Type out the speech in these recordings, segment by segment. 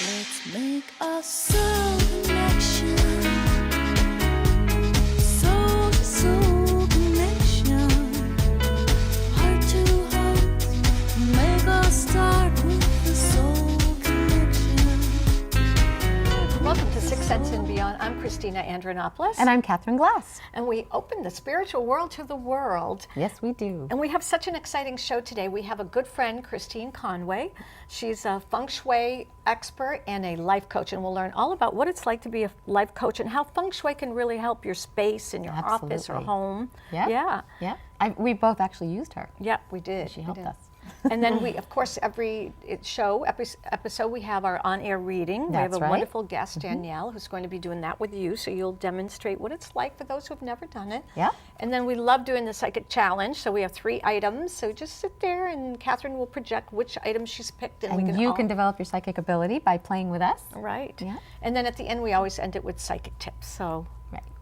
Let's make a soul connection. Soul to soul connection. Heart to heart. Make us start with the soul connection. Welcome to Six Sense and Beyond. I'm Christina Andrianopoulos. And I'm Catherine Glass. And we open the spiritual world to the world. Yes, we do. And we have such an exciting show today. We have a good friend, Christine Conway. She's a Feng Shui expert and a life coach. And we'll learn all about what it's like to be a life coach and how Feng Shui can really help your space in your office or home. Yeah. We both actually used her. Yeah, we did. She helped us. And then we, of course, every episode, we have our on-air reading. We have a wonderful guest, Danielle, who's going to be doing that with you. So you'll demonstrate what it's like for those who have never done it. Yeah. And then we love doing the psychic challenge. So we have 3 items. So just sit there and Catherine will project which items she's picked. And you can develop your psychic ability by playing with us. Right. Yeah. And then at the end, we always end it with psychic tips. So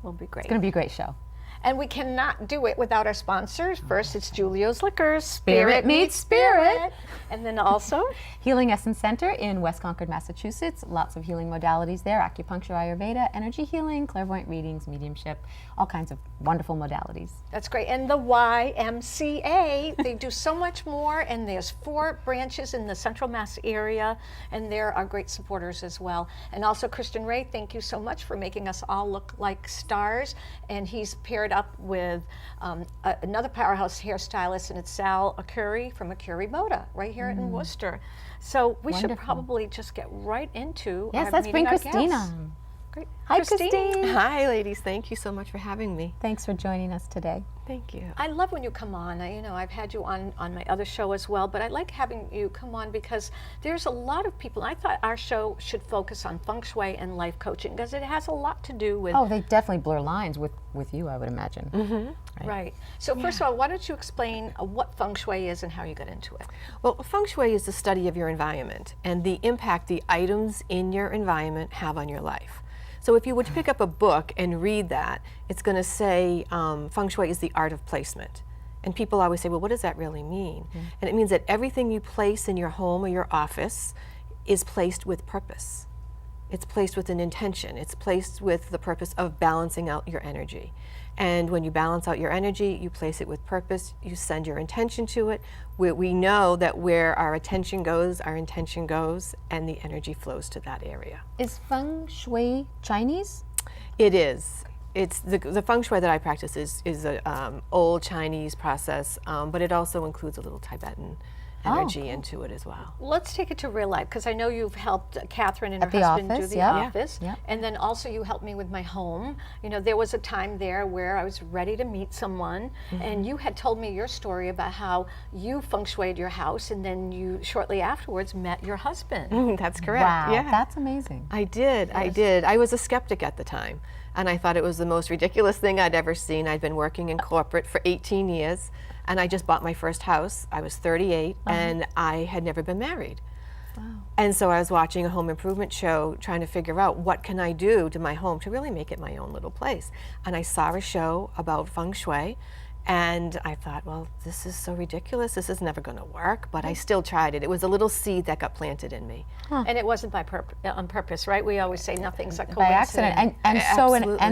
we'll be great. It's going to be a great show. And we cannot do it without our sponsors. First, it's Julio's Liquors. Spirit meets spirit. And then also Healing Essence Center in West Concord, Massachusetts. Lots of healing modalities there. Acupuncture, Ayurveda, energy healing, clairvoyant readings, mediumship, all kinds of wonderful modalities. That's great. And the YMCA, they do so much more. And there's 4 branches in the Central Mass area. And they're our great supporters as well. And also Kristen Ray, thank you so much for making us all look like stars. And he's paired up with another powerhouse hairstylist, and it's Sal Akuri from Akuri Moda right here in Worcester. So we should probably just get right into Yes, our let's bring meeting our Christina. guests. Great. Hi, Christine. Hi, ladies. Thank you so much for having me. Thanks for joining us today. Thank you. I love when you come on. I've had you on my other show as well, but I like having you come on because there's a lot of people. I thought our show should focus on Feng Shui and life coaching because it has a lot to do with. Oh, they definitely blur lines with you, I would imagine. Mm-hmm. Right. So first of all, why don't you explain what Feng Shui is and how you got into it? Well, Feng Shui is the study of your environment and the impact the items in your environment have on your life. So if you were to pick up a book and read that, it's going to say Feng Shui is the art of placement. And people always say, well, what does that really mean? And it means that everything you place in your home or your office is placed with purpose. It's placed with an intention. It's placed with the purpose of balancing out your energy. And when you balance out your energy, you place it with purpose, you send your intention to it. We know that where our attention goes, our intention goes, and the energy flows to that area. Is Feng Shui Chinese? It is. It's the Feng Shui that I practice is a old Chinese process, but it also includes a little Tibetan energy into it as well. Let's take it to real life because I know you've helped Catherine and At her the husband office, do the yeah. office. Yeah. And then also you helped me with my home. There was a time there where I was ready to meet someone and you had told me your story about how you Feng Shuied your house and then you shortly afterwards met your husband. That's correct. Wow, Yeah. that's amazing. I did. I was a skeptic at the time, and I thought it was the most ridiculous thing I'd ever seen. I'd been working in corporate for 18 years, and I just bought my first house. I was 38, and I had never been married. Wow. And so I was watching a home improvement show, trying to figure out what can I do to my home to really make it my own little place. And I saw a show about Feng Shui, and I thought, well, this is so ridiculous. This is never going to work, but I still tried it. It was a little seed that got planted in me. And it wasn't on purpose, right? We always say nothing's a coincidence. By accident. And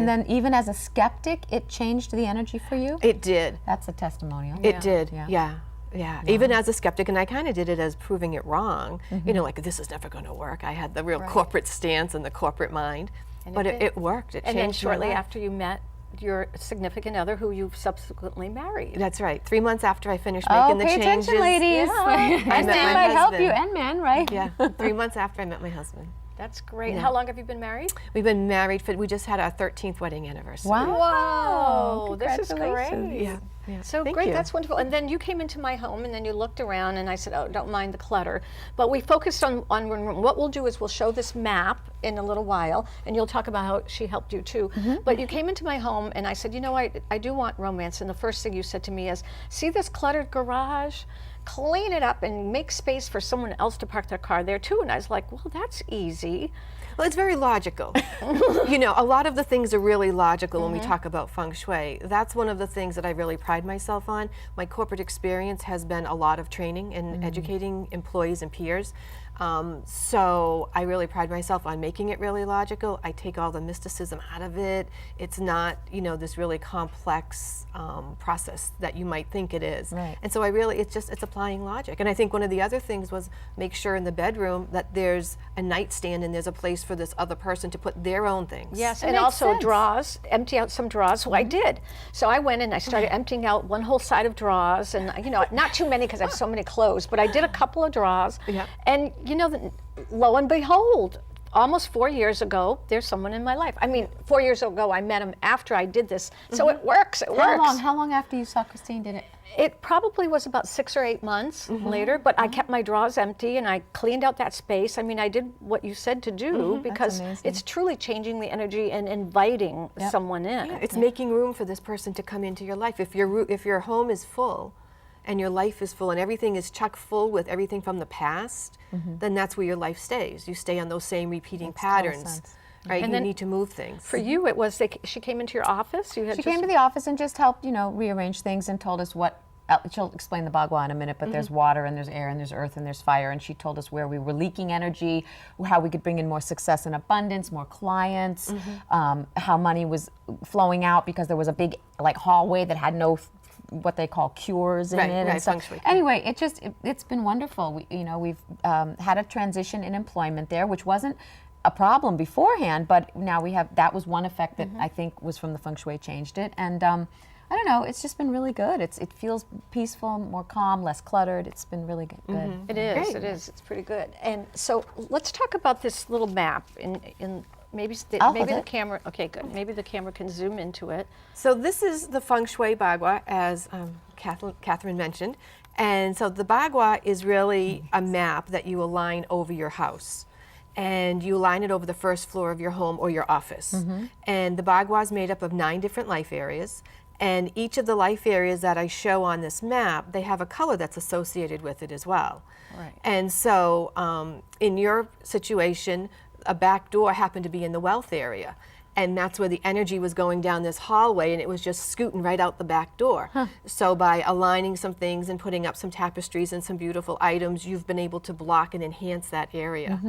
then Absolutely. even as a skeptic, it changed the energy for you? It did. That's a testimonial. It did, Yeah. yeah. Even as a skeptic, and I kind of did it as proving it wrong. Like this is never going to work. I had the real corporate stance and the corporate mind, but it worked. It And changed then my shortly life. after you met your significant other who you've subsequently married. That's right. 3 months after I finished Oh, making the pay changes. attention, ladies. I And met they my might help you, husband. and men, right? Yeah, 3 months after I met my husband. That's great. And how long have you been married? We've been married we just had our 13th wedding anniversary. Wow, this is Congratulations. great. Yeah. So Thank great, you. that's wonderful. And then you came into my home and then you looked around and I said, oh, don't mind the clutter. But we focused on one room. What we'll do is we'll show this map in a little while and you'll talk about how she helped you too. But you came into my home and I said, I do want romance. And the first thing you said to me is, see this cluttered garage? Clean it up and make space for someone else to park their car there too. And I was like, well, that's easy. Well, it's very logical. A lot of the things are really logical when we talk about Feng Shui. That's one of the things that I really pride myself on. My corporate experience has been a lot of training and educating employees and peers. So I really pride myself on making it really logical. I take all the mysticism out of it. It's not, you know, this really complex process that you might think it is. Right. And so it's applying logic. And I think one of the other things was make sure in the bedroom that there's a nightstand and there's a place for this other person to put their own things. Yes, It and makes also sense. drawers, empty out some drawers. So I did. So I went and I started emptying out one whole side of drawers, and you know, not too many because I have so many clothes, but I did a couple of drawers. Yeah. And you know, lo and behold, almost 4 years ago, there's someone in my life. I mean, 4 years ago, I met him after I did this. So it works. It works. How long after you saw Christine did it? It probably was about 6 or 8 months later, but I kept my drawers empty and I cleaned out that space. I mean, I did what you said to do because amazing. it's truly changing the energy and inviting someone in. Yeah, it's making room for this person to come into your life. If your home is full and your life is full and everything is chock full with everything from the past, then that's where your life stays. You stay on those same repeating Makes total patterns. sense. Right? And You then need to move things. For you, it was she came into your office. You had She just, came to the office and just helped, you know, rearrange things and told us what. She'll explain the Bagua in a minute, but there's water and there's air and there's earth and there's fire, and she told us where we were leaking energy, how we could bring in more success and abundance, more clients, how money was flowing out because there was a big hallway that had no what they call cures in Right, it right, and stuff. Feng Shui. Anyway, it's been wonderful. We've had a transition in employment there, which wasn't a problem beforehand, but now that was one effect that I think was from the Feng Shui changed it, and I don't know, it's just been really good. It feels peaceful, more calm, less cluttered. It's been really good. It is. It is. It's pretty good. And so let's talk about this little map. Maybe I'll maybe hold the it. camera. Okay, good. Maybe the camera can zoom into it. So this is the Feng Shui Bagua, as Catherine mentioned. And so the Bagua is really a map that you align over your house. And you align it over the first floor of your home or your office. And the Bagua is made up of 9 different life areas. And each of the life areas that I show on this map, they have a color that's associated with it as well. Right. And so in your situation, a back door happened to be in the wealth area. And that's where the energy was going down this hallway, and it was just scooting right out the back door. So by aligning some things and putting up some tapestries and some beautiful items, you've been able to block and enhance that area.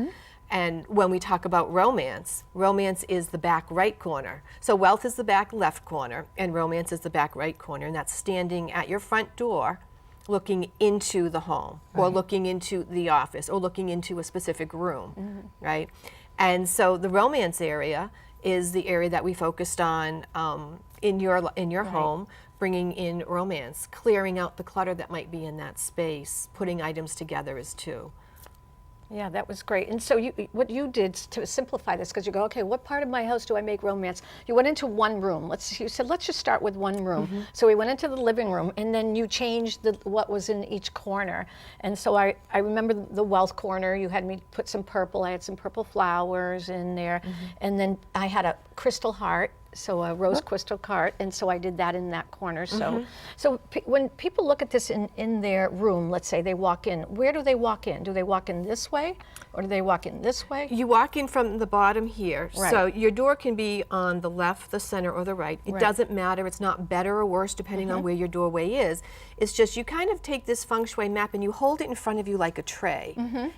And when we talk about romance, romance is the back right corner. So wealth is the back left corner, and romance is the back right corner. And that's standing at your front door, looking into the home, or looking into the office, or looking into a specific room, right? And so the romance area is the area that we focused on in your home, bringing in romance, clearing out the clutter that might be in that space, putting items together as two. Yeah, that was great. And so what you did to simplify this, because you go, okay, what part of my house do I make romance? You went into one room. You said, let's just start with one room. So we went into the living room, and then you changed what was in each corner. And so I remember the wealth corner. You had me put some purple. I had some purple flowers in there. And then I had a crystal heart. So a rose crystal cart, and so I did that in that corner. So, when people look at this in their room, let's say they walk in, where do they walk in? Do they walk in this way, or do they walk in this way? You walk in from the bottom here. Right. So your door can be on the left, the center, or the right. It Right. doesn't matter. It's not better or worse depending on where your doorway is. It's just you kind of take this Feng Shui map and you hold it in front of you like a tray.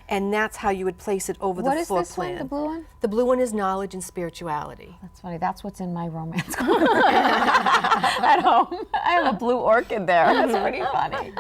And that's how you would place it over What the is floor this plan. one, the blue one? The blue one is knowledge and spirituality. That's funny. That's what's in my romance corner at home. I have a blue orchid there. That's pretty funny.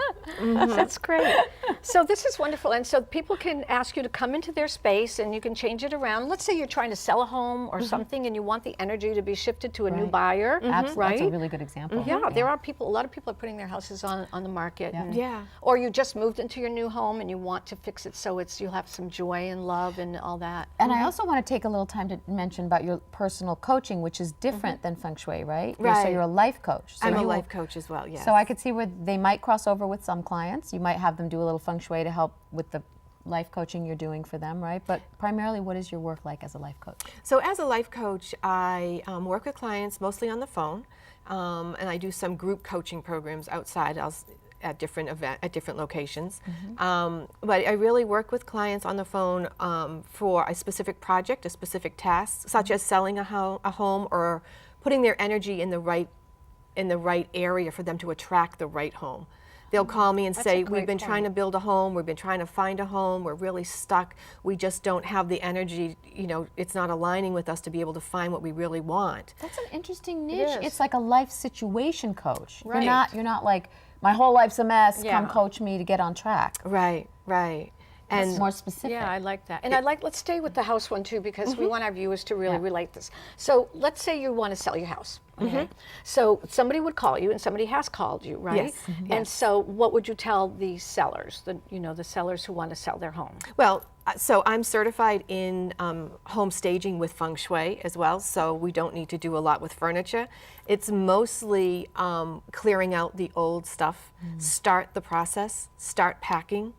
That's great. So this is wonderful. And so people can ask you to come into their space and you can change it around. Let's say you're trying to sell a home or something and you want the energy to be shifted to a new Right. buyer. Absolutely. Right? That's a really good example. Yeah, there are people, a lot of people are putting their houses on the market. Yeah. and- Yeah. Or you just moved into your new home and you want to fix it so you'll have some joy and love and all that. And I also want to take a little time to mention about your personal coaching, which is different than Feng Shui, right? So Right. you're a life coach. So I'm a you- life coach as well, yes. So I could see where they might cross over with some clients. You might have them do a little Feng Shui to help with the life coaching you're doing for them, right? But primarily, what is your work like as a life coach? So as a life coach, I work with clients mostly on the phone, and I do some group coaching programs outside at different locations. But I really work with clients on the phone for a specific project, a specific task, such as selling a home or putting their energy in the right area for them to attract the right home. They'll call me and That's say, a great we've been trying to point. build a home, we've been trying to find a home, we're really stuck, we just don't have the energy, you know, it's not aligning with us to be able to find what we really want. That's an interesting niche. is. It's like a life situation coach. Right. You're not like, my whole life's a mess, Yeah. come coach me to get on track. Right, right. It's And more specific. Yeah, I like that. And let's stay with the house one too, because we want our viewers to really relate this. So let's say you want to sell your house. Okay. So somebody would call you, and somebody has called you, right? Yes. And so what would you tell the sellers, the sellers who want to sell their home? well, so I'm certified in home staging with Feng Shui as well, so we don't need to do a lot with furniture. It's mostly clearing out the old stuff, start the process, start packing.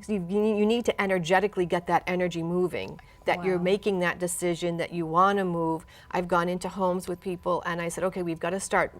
So you need to energetically get that energy moving, that you're making that decision, that you want to move. I've gone into homes with people and I said, okay, we've got to start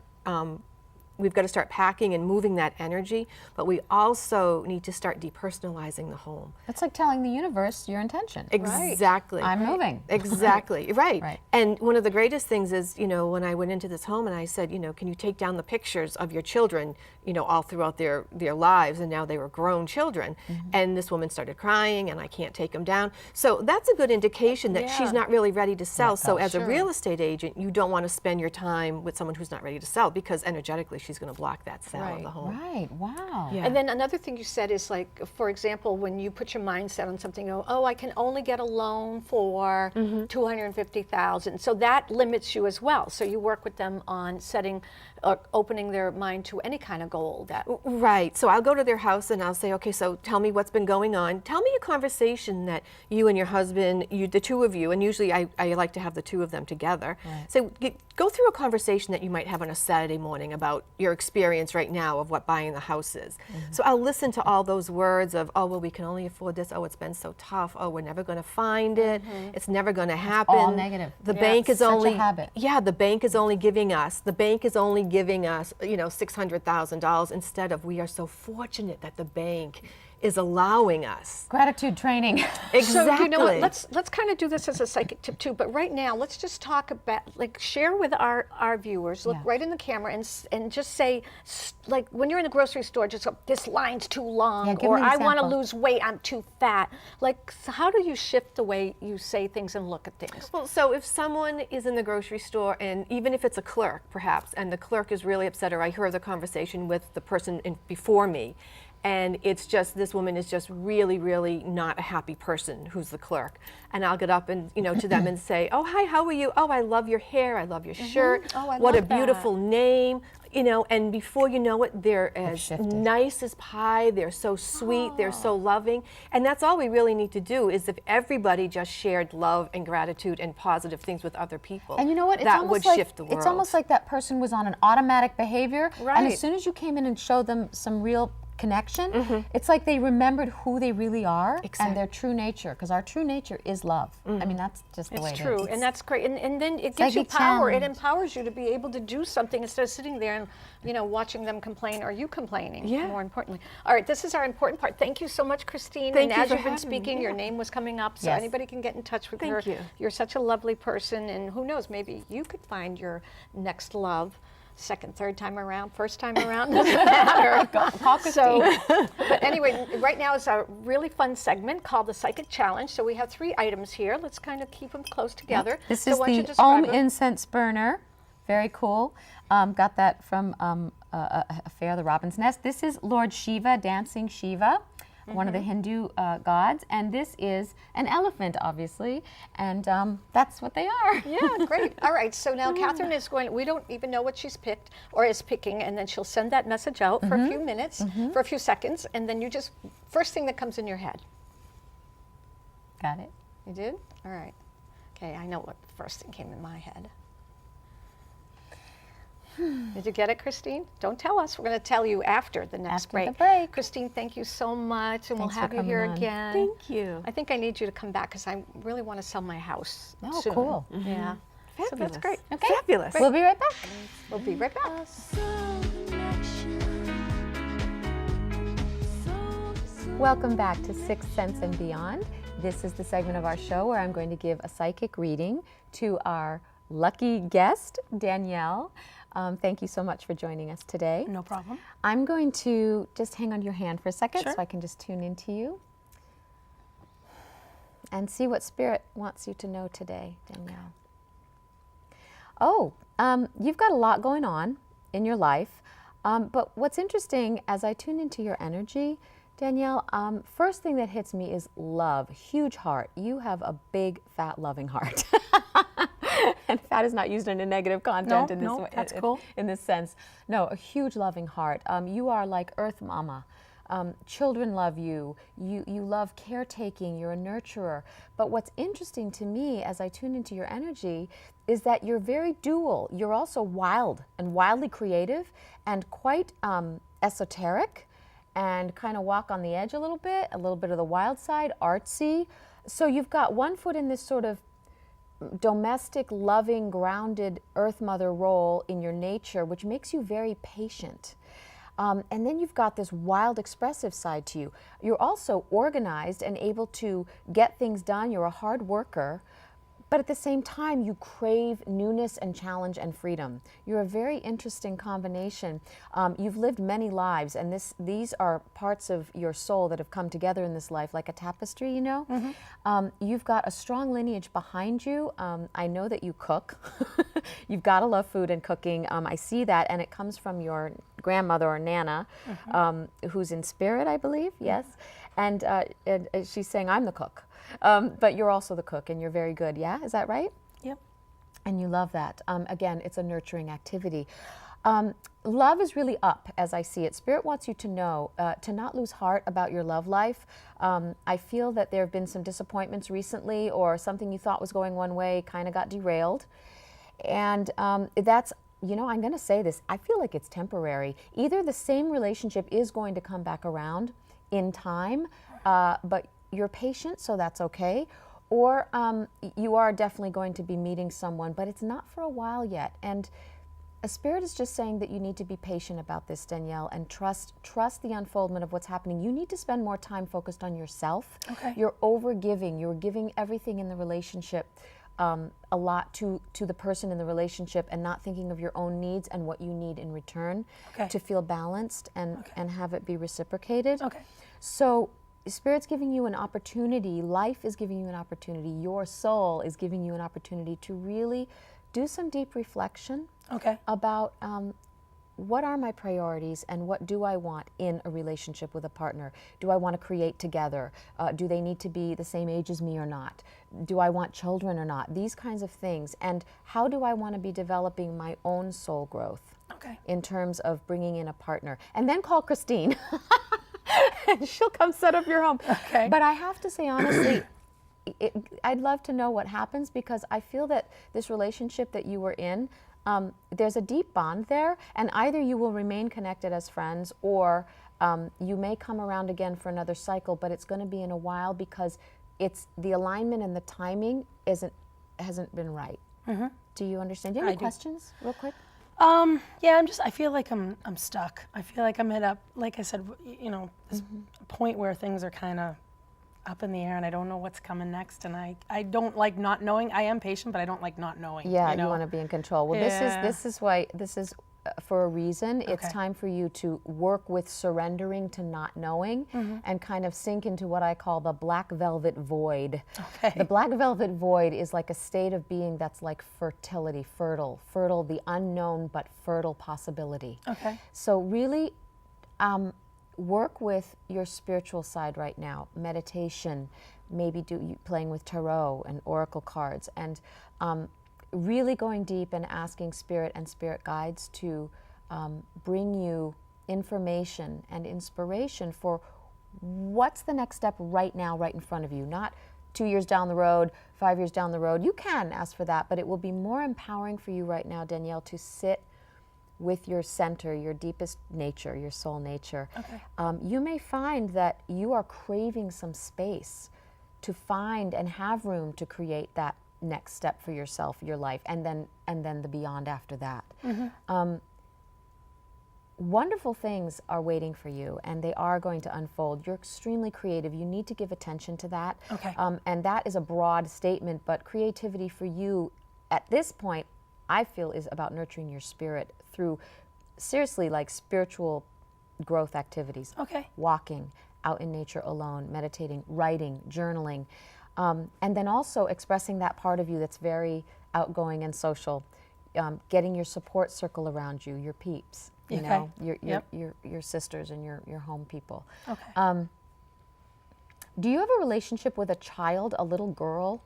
packing and moving that energy, but we also need to start depersonalizing the home. It's like telling the universe your intention. Exactly. I'm moving. Exactly, right. Right. And one of the greatest things is, you know, when I went into this home and I said, you know, can you take down the pictures of your children, you know, all throughout their lives, and now they were grown children. And this woman started crying and I can't take them down. So that's a good indication that she's not really ready to sell. So as a real estate agent, you don't want to spend your time with someone who's not ready to sell, because energetically she's going to block that sale of the home. Right, wow. Yeah. And then another thing you said is, like, for example, when you put your mindset on something, I can only get a loan for $250,000. So that limits you as well. So you work with them on setting, opening their mind to any kind of goal. Right. So I'll go to their house and I'll say, okay, so tell me what's been going on. Tell me a conversation that you and your husband, the two of you, and usually I like to have the two of them together. Right. So go through a conversation that you might have on a Saturday morning about your experience right now of what buying the house is. So I'll listen to all those words of, oh, well, we can only afford this. Oh, it's been so tough. Oh, we're never going to find it. It's never going to happen. all negative. The bank is Such a only habit. Yeah, the bank is only giving us. You know, $600,000 instead of, we are so fortunate that the bank is allowing us. Gratitude training. Exactly. So you know what, let's kind of do this as a psychic tip too, but right now let's just talk about, like, share with our viewers, look right in the camera and just say, like, when you're in the grocery store, just go, this line's too long, give or me an I want to example. lose weight, I'm too fat. Like, so how do you shift the way you say things and look at things? Well, so if someone is in the grocery store, and even if it's a clerk perhaps, and the clerk is really upset, or I heard the conversation with the person before me, and it's just, this woman is just really, really not a happy person who's the clerk. And I'll get up and, you know, to them and say, oh, hi, how are you? Oh, I love your hair, I love your shirt. Oh, I what a love that. beautiful name. You know, and before you know it, they're as shifted. nice as pie, they're so sweet, they're so loving. And that's all we really need to do, is if everybody just shared love and gratitude and positive things with other people. And you know what? It's that almost would like, shift the world. It's almost like that person was on an automatic behavior. And Right. as soon as you came in and showed them some real connection, it's like they remembered who they really are and their true nature, because our true nature is love. I mean, that's just the way It's it true, is. and that's great. And then it gives you Psychic power. It challenge. empowers you to be able to do something instead of sitting there and, you know, watching them complain, or you complaining, Yeah. more importantly. All right, this is our important part. Thank you so much, Christine. Thank and you as for you've been having me. speaking, your Yeah. name was coming up, so Yes. anybody can get in touch with Thank her. you. You're such a lovely person, and who knows, maybe you could find your next love. Second, third time around, first time around, doesn't matter. So, but anyway, right now is a really fun segment called the Psychic Challenge. So we have 3 items here. Let's kind of keep them close together. This So is why don't you the describe Om them? incense burner. Very cool. Got that from a fair, the Robin's Nest. This is Lord Shiva, dancing Shiva, one of the Hindu gods. And this is an elephant, obviously. And that's what they are. Yeah, great. All right, so now Catherine is going, we don't even know what she's picked or is picking, and then she'll send that message out for a few minutes, for a few seconds, and then you just, first thing that comes in your head. Got it. You did? All right. Okay, I know what the first thing came in my head. Did you get it, Christine? Don't tell us. We're going to tell you after the next After the break. Christine, thank you so much, and Thanks we'll for have you coming here on. again. Thank you. I think I need you to come back because I really want to sell my house Oh, soon. cool. Yeah. So that's Fabulous. great. Okay. Fabulous. We'll be right back. We'll be right back. Welcome back to Sixth Sense and Beyond. This is the segment of our show where I'm going to give a psychic reading to our lucky guest, Danielle. Thank you so much for joining us today. No problem. I'm going to just hang on your hand for a second Sure. so I can just tune into you and see what Spirit wants you to know today, Danielle. Oh, you've got a lot going on in your life, but what's interesting as I tune into your energy, Danielle, first thing that hits me is love, huge heart. You have a big, fat, loving heart. And fat is not used in a negative content in this way, that's cool. in this sense. No, a huge loving heart. You are like Earth Mama. Children love you. You love caretaking. You're a nurturer. But what's interesting to me as I tune into your energy is that you're very dual. You're also wild and wildly creative and quite esoteric and kind of walk on the edge a little bit of the wild side, artsy. So you've got one foot in this sort of domestic, loving, grounded Earth Mother role in your nature, which makes you very patient. And then you've got this wild, expressive side to you. You're also organized and able to get things done. You're a hard worker, but at the same time, you crave newness and challenge and freedom. You're a very interesting combination. You've lived many lives, and these are parts of your soul that have come together in this life, like a tapestry, you know? Mm-hmm. You've got a strong lineage behind you. I know that you cook. You've got to love food and cooking. I see that, and it comes from your grandmother or Nana, mm-hmm. Who's in spirit, I believe, yes? Mm-hmm. And she's saying, I'm the cook. But you're also the cook, and you're very good, yeah? Is that right? Yep. And you love that. Again, it's a nurturing activity. Love is really up, as I see it. Spirit wants you to know, to not lose heart about your love life. I feel that there have been some disappointments recently, or something you thought was going one way kind of got derailed. And that's, you know, I'm going to say this, I feel like it's temporary. Either the same relationship is going to come back around in time, but you're patient, so that's okay. Or you are definitely going to be meeting someone, but it's not for a while yet. And a spirit is just saying that you need to be patient about this, Danielle, and trust the unfoldment of what's happening. You need to spend more time focused on yourself. Okay. You're over-giving. You're giving everything in the relationship, a lot to the person in the relationship, and not thinking of your own needs and what you need in return to feel balanced and have it be reciprocated. Okay. So Spirit's giving you an opportunity, life is giving you an opportunity, your soul is giving you an opportunity to really do some deep reflection about what are my priorities and what do I want in a relationship with a partner? Do I want to create together? Do they need to be the same age as me or not? Do I want children or not? These kinds of things. And how do I want to be developing my own soul growth in terms of bringing in a partner? And then call Christine. And she'll come set up your home. Okay. But I have to say, honestly, I'd love to know what happens, because I feel that this relationship that you were in, there's a deep bond there, and either you will remain connected as friends, or you may come around again for another cycle, but it's going to be in a while, because it's the alignment and the timing hasn't been right. Mm-hmm. Do you understand? Do you have any questions, real quick? Yeah, I feel like I'm stuck. I feel like I'm like I said, you know, this point where things are kind of up in the air and I don't know what's coming next, and I don't like not knowing. I am patient, but I don't like not knowing. Yeah, you know? You want to be in control. Well, this is why, this is for a reason. It's time for you to work with surrendering to not knowing and kind of sink into what I call the black velvet void. The black velvet void is like a state of being that's like fertility, fertile, the unknown but fertile possibility. So really work with your spiritual side right now. Meditation, maybe playing with tarot and oracle cards, and really going deep and asking Spirit and Spirit guides to bring you information and inspiration for what's the next step right now, right in front of you. Not 2 years down the road, 5 years down the road. You can ask for that, but it will be more empowering for you right now, Danielle, to sit with your center, your deepest nature, your soul nature. You may find that you are craving some space to find and have room to create that next step for yourself, your life, and then the beyond after that. Wonderful things are waiting for you, and they are going to unfold. You're extremely creative. You need to give attention to that. And that is a broad statement, but creativity for you at this point I feel is about nurturing your spirit through seriously like spiritual growth activities. Okay. Walking, out in nature alone, meditating, writing, journaling, and then also expressing that part of you that's very outgoing and social, getting your support circle around you, your peeps, you Okay. know, Yep. your sisters and your home people. Okay. Do you have a relationship with a child, a little girl?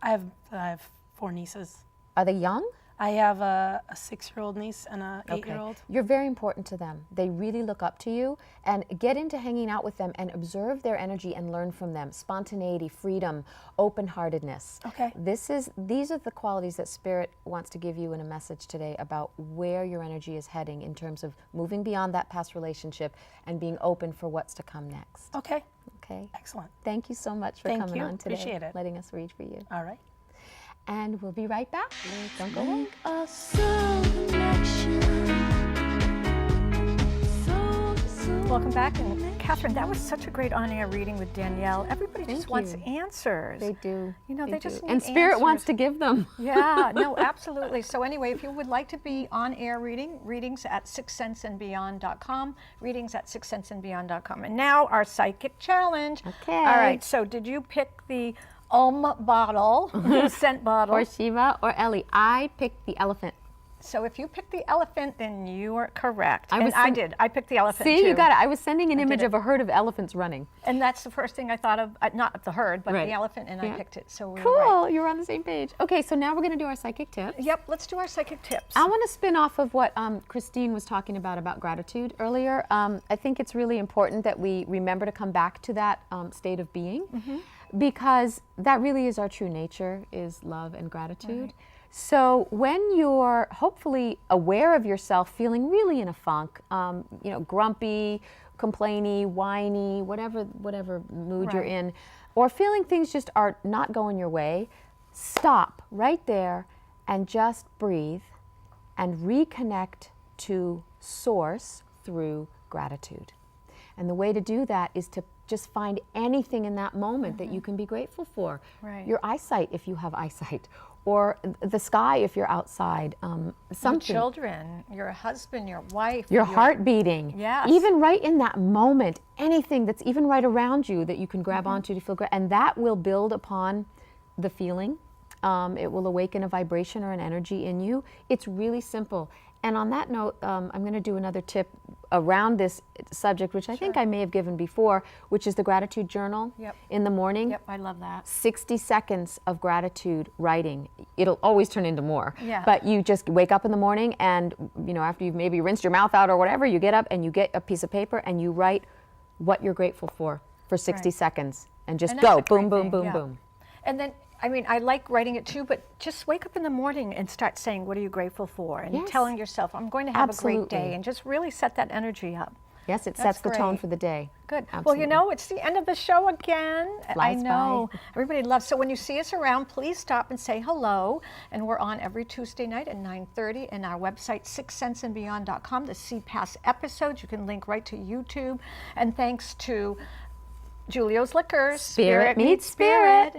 I have 4 nieces. Are they young? I have a 6-year-old niece and a 8-year-old. You're very important to them. They really look up to you, and get into hanging out with them and observe their energy and learn from them. Spontaneity, freedom, open-heartedness. Okay. These are the qualities that Spirit wants to give you in a message today about where your energy is heading in terms of moving beyond that past relationship and being open for what's to come next. Okay. Okay. Excellent. Thank you so much for Thank coming you. on today. Appreciate it. Letting us read for you. All right. And we'll be right back. Don't go away. A soul connection. Soul to soul Welcome back. And Catherine, that was such a great on-air reading with Danielle. Everybody just Thank wants you. answers. They do. You know, they just do. need And Spirit wants answers. to give them. Yeah, no, absolutely. So anyway, if you would like to be on air readings at sixsenseandbeyond.com, readings at sixsenseandbeyond.com. And now our psychic challenge. Okay. All right, so did you pick the bottle, scent bottle? Or Shiva or Ellie. I picked the elephant. So if you picked the elephant, then you are correct. I And was I sen- did. I picked the elephant See, too. you got it. I was sending an image it. of a herd of elephants running. And that's the first thing I thought of, not the herd, but Right. the elephant, and I Yeah. picked it. So we Cool. were right. You were on the same page. Okay, so now we're going to do our psychic tips. Yep, let's do our psychic tips. I want to spin off of what Christine was talking about gratitude earlier. I think it's really important that we remember to come back to that state of being, because that really is our true nature, is love and gratitude. So when you're hopefully aware of yourself feeling really in a funk, you know, grumpy, complainy, whiny, whatever mood you're Right. in, or feeling things just are not going your way, stop right there and just breathe and reconnect to source through gratitude. And the way to do that is to just find anything in that moment that you can be grateful for. Right. Your eyesight, if you have eyesight, or the sky if you're outside, Your something. children, your husband, your wife. Your heart beating. Yes. Even right in that moment, anything that's even right around you that you can grab onto to feel great. And that will build upon the feeling. It will awaken a vibration or an energy in you. It's really simple. And on that note, I'm going to do another tip around this subject, which I think I may have given before, which is the gratitude journal Yep. in the morning. Yep, I love that. 60 seconds of gratitude writing. It'll always turn into more. Yeah. But you just wake up in the morning and, you know, after you've maybe rinsed your mouth out or whatever, you get up and you get a piece of paper and you write what you're grateful for 60 Right. seconds. And just And that's go, a boom, great boom, thing, boom, yeah. boom. And then, I mean, I like writing it too, but just wake up in the morning and start saying, what are you grateful for? And Yes. telling yourself, I'm going to have a great Absolutely. day, and just really set that energy up. Yes, it That's sets the tone great. for the day. Good. Well, Absolutely. you know, it's the end of the show again. I Flies know. by. Everybody loves. So when you see us around, please stop and say hello. And we're on every Tuesday night at 9:30, and our website, sixsenseandbeyond.com, to see past episodes. You can link right to YouTube. And thanks to Julio's Liquors, Spirit Meets Spirit.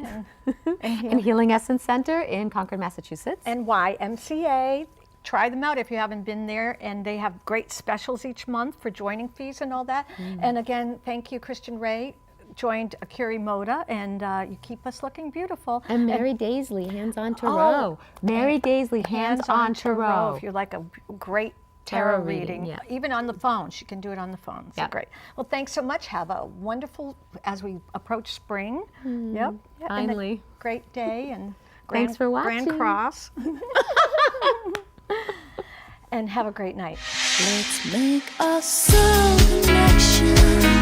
and Healing Essence Center in Concord, Massachusetts. and YMCA. Try them out if you haven't been there, and they have great specials each month for joining fees and all that. And again, thank you, Christian Ray, joined Akiri Moda, and you keep us looking beautiful. And Mary Daisley, Hands on Tarot. Mary Daisley, Hands on Tarot. If you like a great Tarot tarot reading, reading, yeah. even on the phone, she can do it on the phone. So Yeah. great. Well, thanks so much. Have a wonderful, as we approach spring. Yep. Yeah, and a Finally. great day, and Thanks for Grand watching. Cross. And have a great night. Let's make a soul connection.